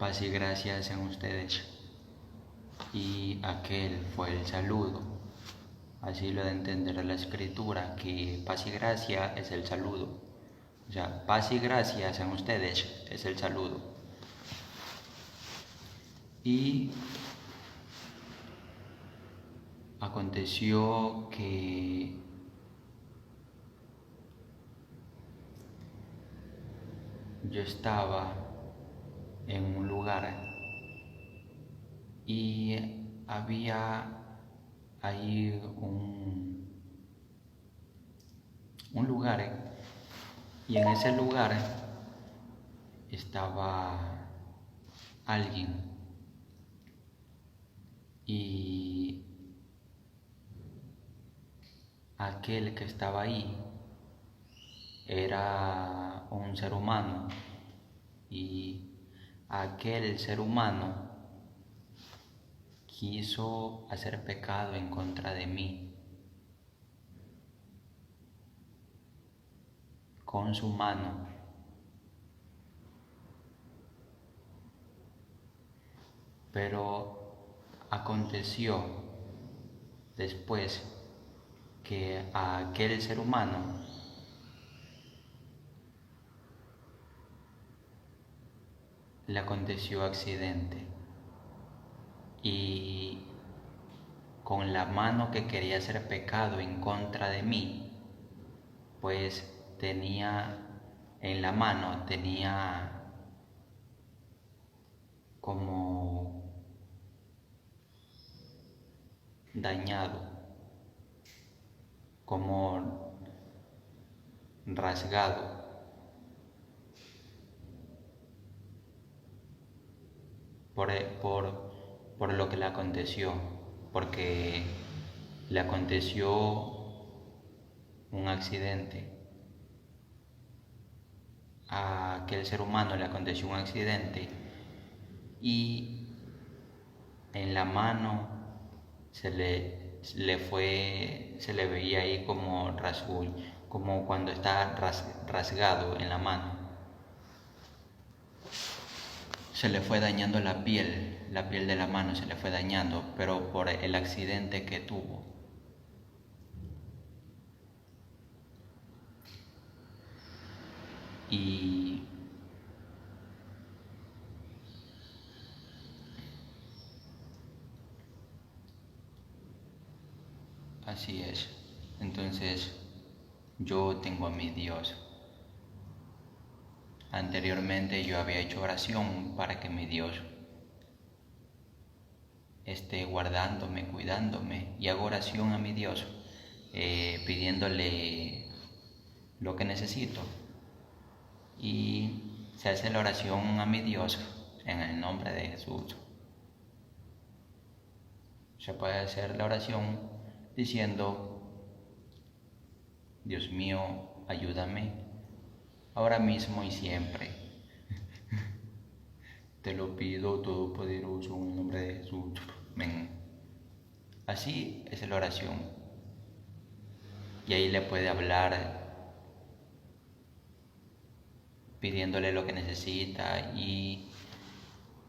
Paz y gracia sean ustedes. Y aquel fue el saludo. Así lo de entender la escritura, que paz y gracia es el saludo. O sea, paz y gracia sean ustedes es el saludo. Y aconteció que yo estaba en un lugar y había ahí un lugar, y en ese lugar estaba alguien, y aquel que estaba ahí era un ser humano, y aquel ser humano quiso hacer pecado en contra de mí con su mano. Pero aconteció después que a aquel ser humano le aconteció accidente, y con la mano que quería hacer pecado en contra de mí, pues en la mano tenía como dañado, como rasgado por lo que le aconteció, porque le aconteció un accidente. A aquel ser humano le aconteció un accidente, y en la mano se le veía ahí como rasguño, como cuando está rasgado en la mano. Se le fue dañando la piel de la mano se le fue dañando, pero por el accidente que tuvo. Y así es. Entonces, yo tengo a mi Dios. Anteriormente yo había hecho oración para que mi Dios esté guardándome, cuidándome, y hago oración a mi Dios, pidiéndole lo que necesito. Y se hace la oración a mi Dios en el nombre de Jesús. Se puede hacer la oración diciendo: Dios mío, ayúdame ahora mismo y siempre. Te lo pido, todopoderoso, en el nombre de Jesús. Amén. Así es la oración. Y ahí le puede hablar pidiéndole lo que necesita, y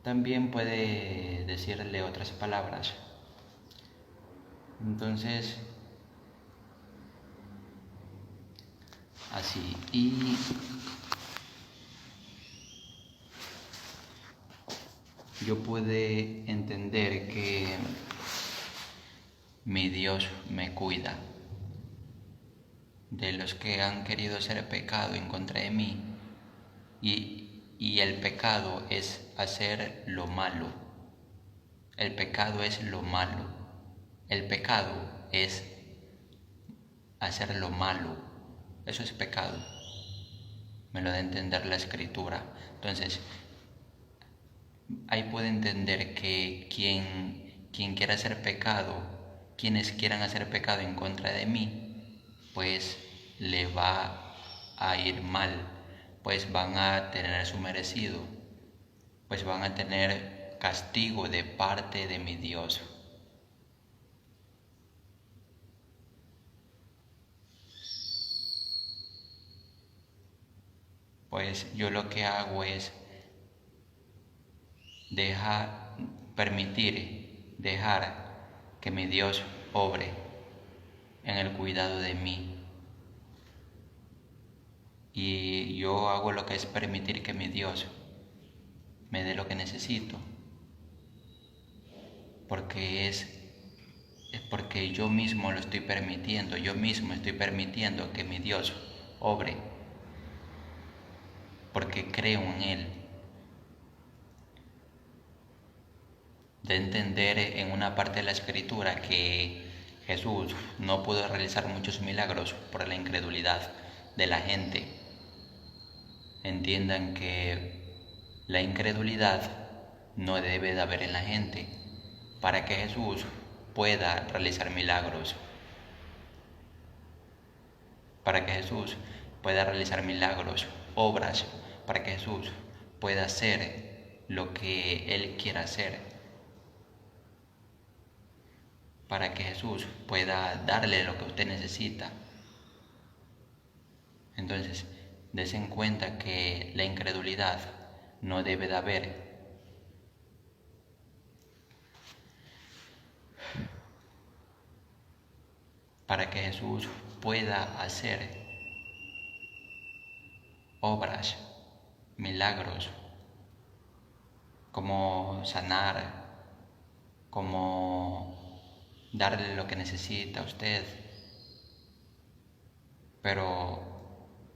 también puede decirle otras palabras. Entonces, así. Y yo pude entender que mi Dios me cuida de los que han querido hacer pecado en contra de mí, y el pecado es hacer lo malo. El pecado es lo malo. El pecado es hacer lo malo. Eso es pecado. Me lo da a entender la escritura. Entonces, ahí puede entender que quien quiera hacer pecado, quienes quieran hacer pecado en contra de mí, pues le va a ir mal, pues van a tener su merecido, pues van a tener castigo de parte de mi Dios. Pues yo lo que hago es dejar que mi Dios obre en el cuidado de mí. Y yo hago lo que es permitir que mi Dios me dé lo que necesito, porque yo mismo lo estoy permitiendo, yo mismo estoy permitiendo que mi Dios obre, porque creo en Él. De entender en una parte de la Escritura que Jesús no pudo realizar muchos milagros por la incredulidad de la gente. Entiendan que la incredulidad no debe de haber en la gente para que Jesús pueda realizar milagros. Para que Jesús pueda realizar milagros, obras, para que Jesús pueda hacer lo que Él quiera hacer. Para que Jesús pueda darle lo que usted necesita. Entonces, des en cuenta que la incredulidad no debe de haber. Para que Jesús pueda hacer obras, milagros, como sanar, como darle lo que necesita a usted, pero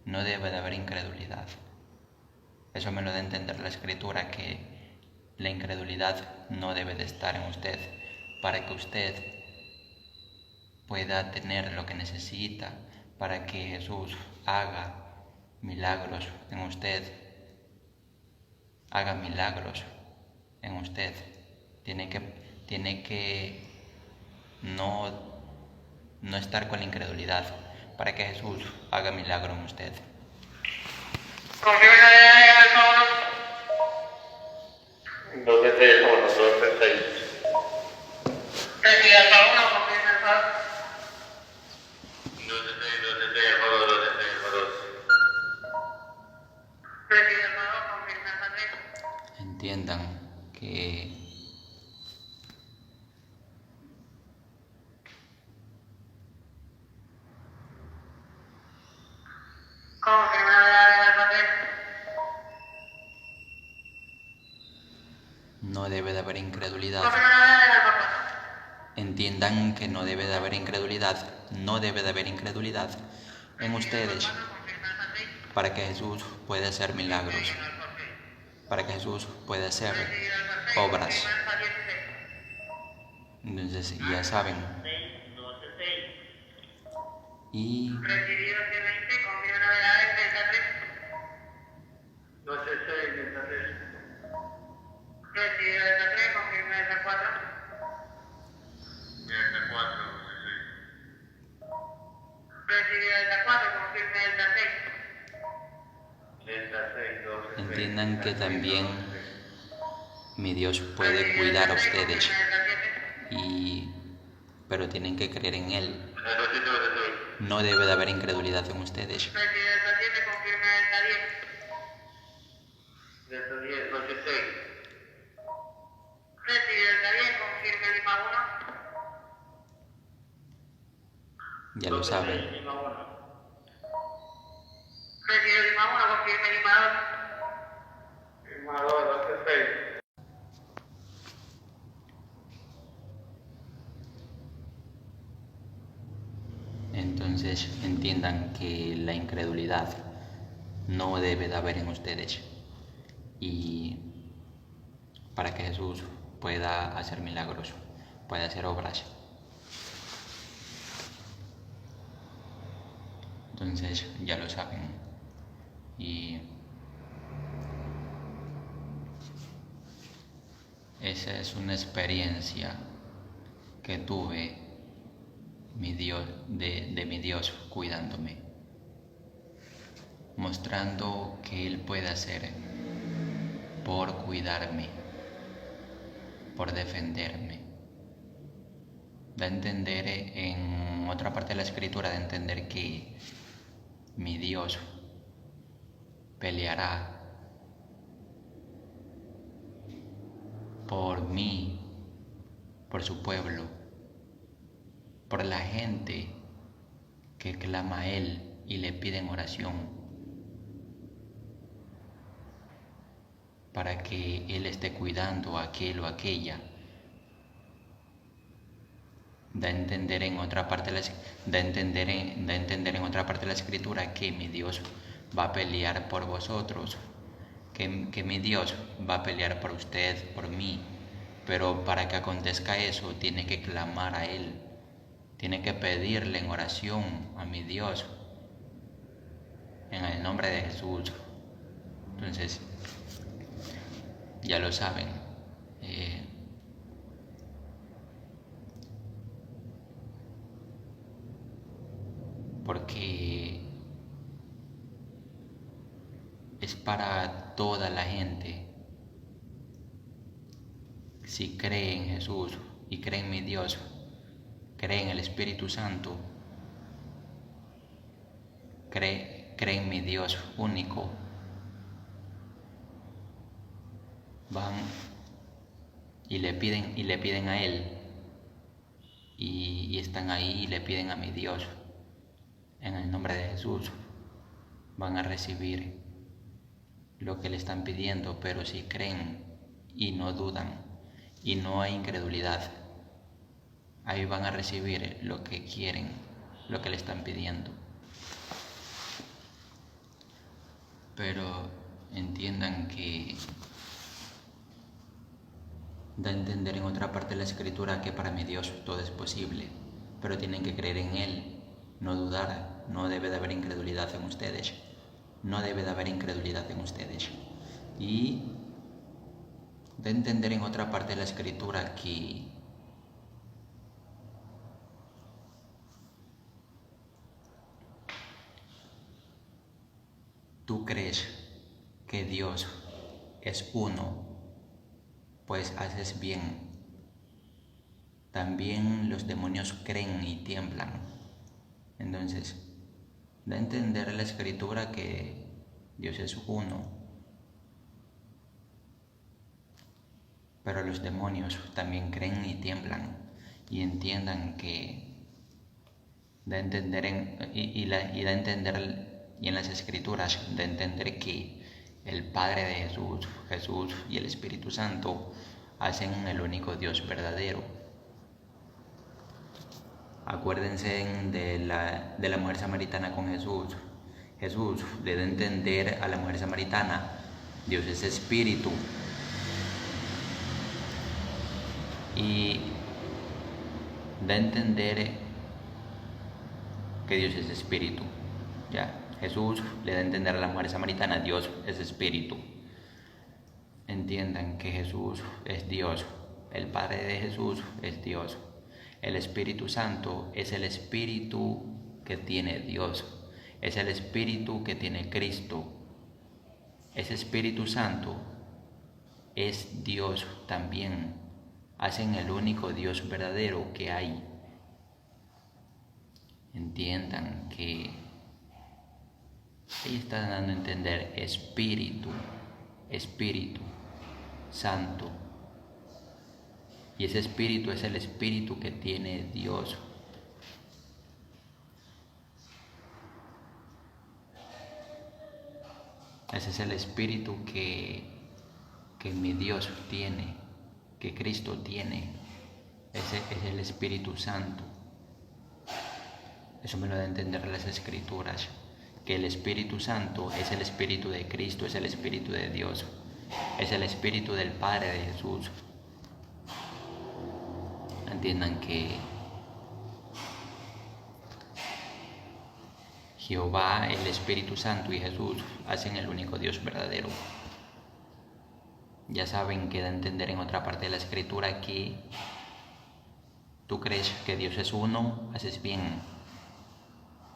no debe de haber incredulidad. Eso me lo da a entender la Escritura, que la incredulidad no debe de estar en usted, para que usted pueda tener lo que necesita, para que Jesús haga milagros en usted, haga milagros en usted. Tiene que no estar con la incredulidad para que Jesús haga milagro en usted. Entiendan que no debe de haber incredulidad. Entiendan que no debe de haber incredulidad, no debe de haber incredulidad en ustedes, para que Jesús pueda hacer milagros, para que Jesús pueda hacer obras. Entonces ya saben. Y entiendan que también mi Dios puede cuidar a ustedes, pero tienen que creer en Él. No debe de haber incredulidad en ustedes. Ya lo saben. Entonces entiendan que la incredulidad no debe de haber en ustedes, y para que Jesús pueda hacer milagros, pueda hacer obras. Entonces ya lo saben, y esa es una experiencia que tuve de mi Dios cuidándome, mostrando que Él puede hacer por cuidarme, por defenderme. Da a entender en otra parte de la Escritura, de entender que mi Dios peleará por mí, por su pueblo, por la gente que clama a Él y le pide en oración, para que Él esté cuidando a aquel o aquella. Da a entender en otra parte de la escritura que mi Dios va a pelear por vosotros, que mi Dios va a pelear por usted, por mí. Pero para que acontezca eso, tiene que clamar a Él, tiene que pedirle en oración a mi Dios, en el nombre de Jesús. Entonces, ya lo saben. Porque es para toda la gente. Si cree en Jesús y cree en mi Dios, cree en el Espíritu Santo, cree en mi Dios único, van y le piden a Él, y están ahí y le piden a mi Dios en el nombre de Jesús, van a recibir lo que le están pidiendo. Pero si creen y no dudan y no hay incredulidad, ahí van a recibir lo que quieren, lo que le están pidiendo. Pero entiendan que da a entender en otra parte de la escritura que para mi Dios todo es posible, pero tienen que creer en Él, no dudar. No debe de haber incredulidad en ustedes, no debe de haber incredulidad en ustedes. Y da a entender en otra parte de la escritura que tú crees que Dios es uno, pues haces bien. También los demonios creen y tiemblan. Entonces, da a entender la escritura que Dios es uno, pero los demonios también creen y tiemblan. Y entiendan que da a entender y en las escrituras da a entender que el Padre de Jesús y el Espíritu Santo hacen el único Dios verdadero. Acuérdense de la mujer samaritana con Jesús. Jesús le da a entender a la mujer samaritana: Dios es espíritu. Y da a entender que Dios es espíritu. Ya, Jesús le da a entender a la mujer samaritana: Dios es espíritu. Entiendan que Jesús es Dios, el Padre de Jesús es Dios. El Espíritu Santo es el Espíritu que tiene Dios, es el Espíritu que tiene Cristo. Ese Espíritu Santo es Dios también. Hacen el único Dios verdadero que hay. Entiendan que ella está dando a entender Espíritu Santo. Y ese Espíritu es el Espíritu que tiene Dios. Ese es el Espíritu que mi Dios tiene, que Cristo tiene. Ese es el Espíritu Santo. Eso me lo da a entender las Escrituras, que el Espíritu Santo es el Espíritu de Cristo, es el Espíritu de Dios, es el Espíritu del Padre de Jesús. Entiendan que Jehová, el Espíritu Santo y Jesús hacen el único Dios verdadero. Ya saben que da a entender en otra parte de la Escritura que tú crees que Dios es uno, haces bien,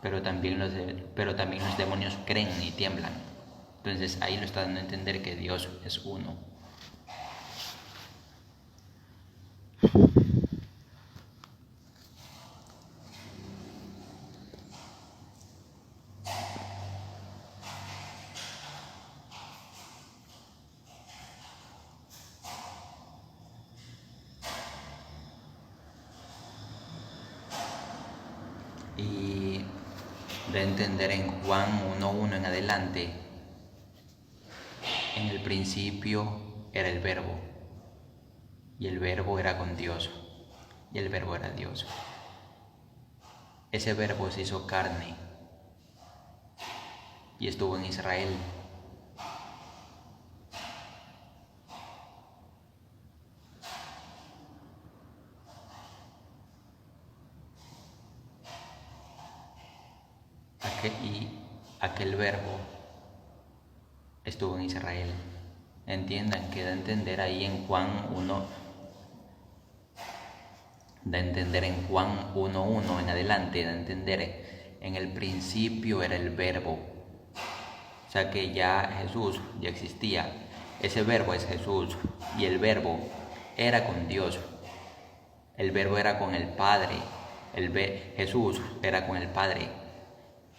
pero también los demonios creen y tiemblan. Entonces ahí lo está dando a entender que Dios es uno. de entender en Juan 1:1 en adelante, en el principio era el Verbo, y el Verbo era con Dios, y el Verbo era Dios. Ese Verbo se hizo carne y estuvo en Israel. Aquel Verbo estuvo en Israel. Entiendan, que da a entender ahí en Juan 1, da a entender en Juan 1:1 en adelante, da a entender en el principio era el Verbo. O sea que ya Jesús ya existía. Ese Verbo es Jesús, y el Verbo era con Dios. El Verbo era con el Padre. Jesús era con el Padre.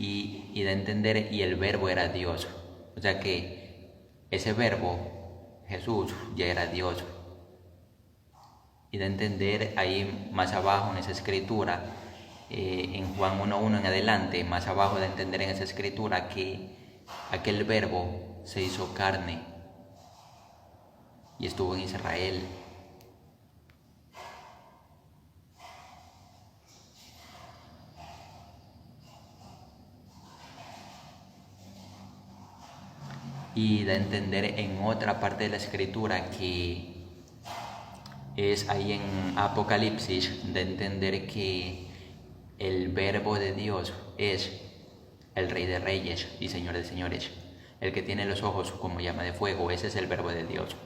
Y da a entender, y el Verbo era Dios. O sea que ese Verbo, Jesús, ya era Dios. Y da a entender ahí más abajo en esa escritura, en Juan 1:1 en adelante, más abajo da a entender en esa escritura que aquel Verbo se hizo carne y estuvo en Israel. Y da a entender en otra parte de la escritura, que es ahí en Apocalipsis, da a entender que el Verbo de Dios es el Rey de Reyes y Señor de Señores. El que tiene los ojos como llama de fuego, ese es el Verbo de Dios.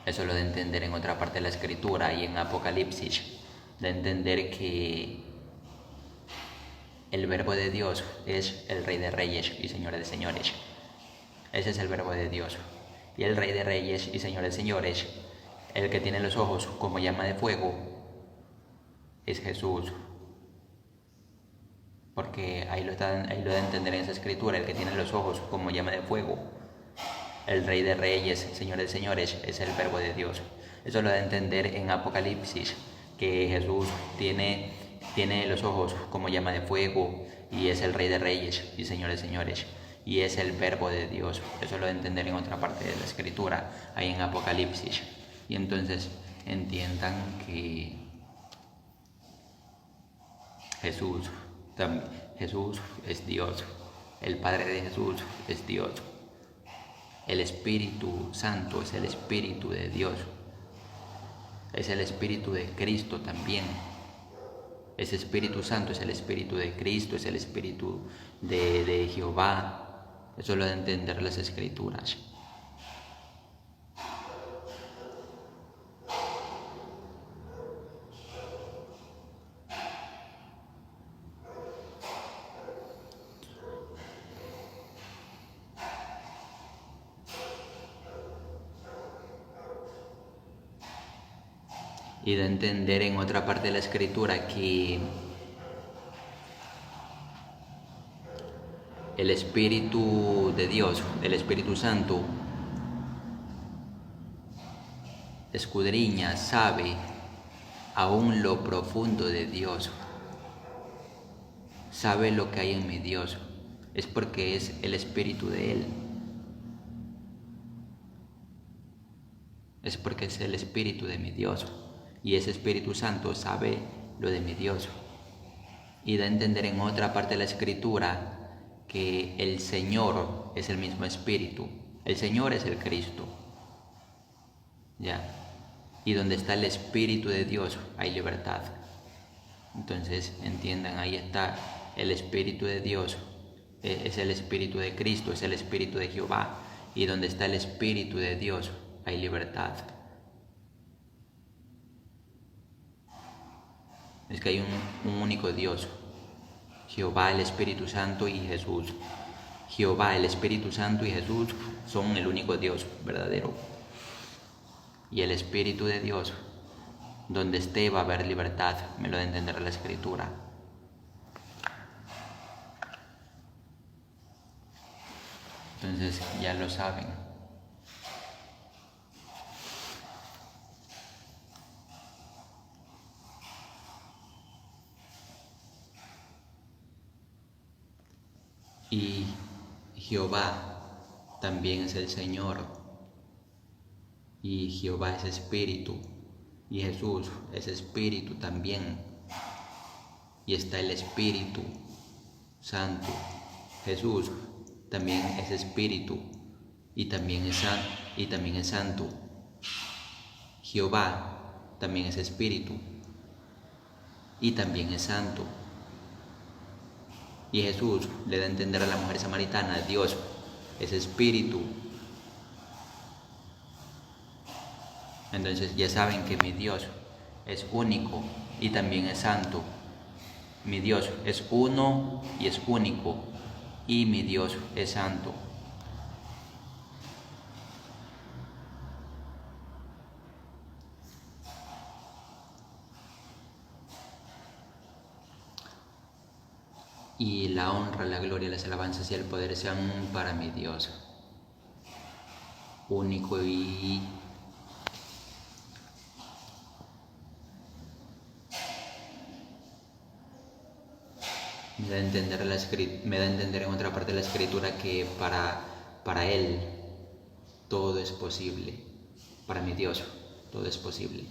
Eso lo da a entender en otra parte de la escritura y en Apocalipsis. Da a entender que el Verbo de Dios es el Rey de Reyes y Señor de Señores. Ese es el Verbo de Dios. Y el Rey de Reyes y Señor de Señores, el que tiene los ojos como llama de fuego, es Jesús. Porque ahí lo da a entender en esa escritura, el que tiene los ojos como llama de fuego. El Rey de Reyes, Señor de Señores, es el Verbo de Dios. Eso lo da a entender en Apocalipsis, que Jesús tiene los ojos como llama de fuego, y es el Rey de Reyes y Señor de Señores, y es el Verbo de Dios. Eso lo da a entender en otra parte de la escritura, ahí en Apocalipsis. Y entonces entiendan que Jesús es Dios. El Padre de Jesús es Dios. El Espíritu Santo es el Espíritu de Dios. Es el Espíritu de Cristo también. Ese Espíritu Santo es el Espíritu de Cristo, es el Espíritu de Jehová. Eso lo da a entender las Escrituras. Y da a entender en otra parte de la escritura que el Espíritu de Dios, el Espíritu Santo, escudriña, sabe aún lo profundo de Dios, sabe lo que hay en mi Dios. Es porque es el Espíritu de Él. Es porque es el Espíritu de mi Dios. Y ese Espíritu Santo sabe lo de mi Dios. Y da a entender en otra parte de la escritura que el Señor es el mismo Espíritu. El Señor es el Cristo. ¿Ya? Y donde está el Espíritu de Dios hay libertad. Entonces entiendan, ahí está el Espíritu de Dios. Es el Espíritu de Cristo, es el Espíritu de Jehová. Y donde está el Espíritu de Dios hay libertad. Es que hay un único Dios, Jehová, el Espíritu Santo y Jesús. Jehová, el Espíritu Santo y Jesús son el único Dios verdadero. Y el Espíritu de Dios, donde esté va a haber libertad, me lo da a entender la Escritura. Entonces ya lo saben. Jehová también es el Señor, y Jehová es espíritu, y Jesús es espíritu también, y está el Espíritu Santo. Jesús también es espíritu y también es santo. Jehová también es espíritu y también es santo. Y Jesús le da a entender a la mujer samaritana: Dios es espíritu. Entonces ya saben que mi Dios es único y también es santo. Mi Dios es uno y es único, y mi Dios es santo. Y la honra, la gloria, las alabanzas y el poder sean para mi Dios, único y me da a entender en otra parte de la escritura que para Él todo es posible. Para mi Dios todo es posible.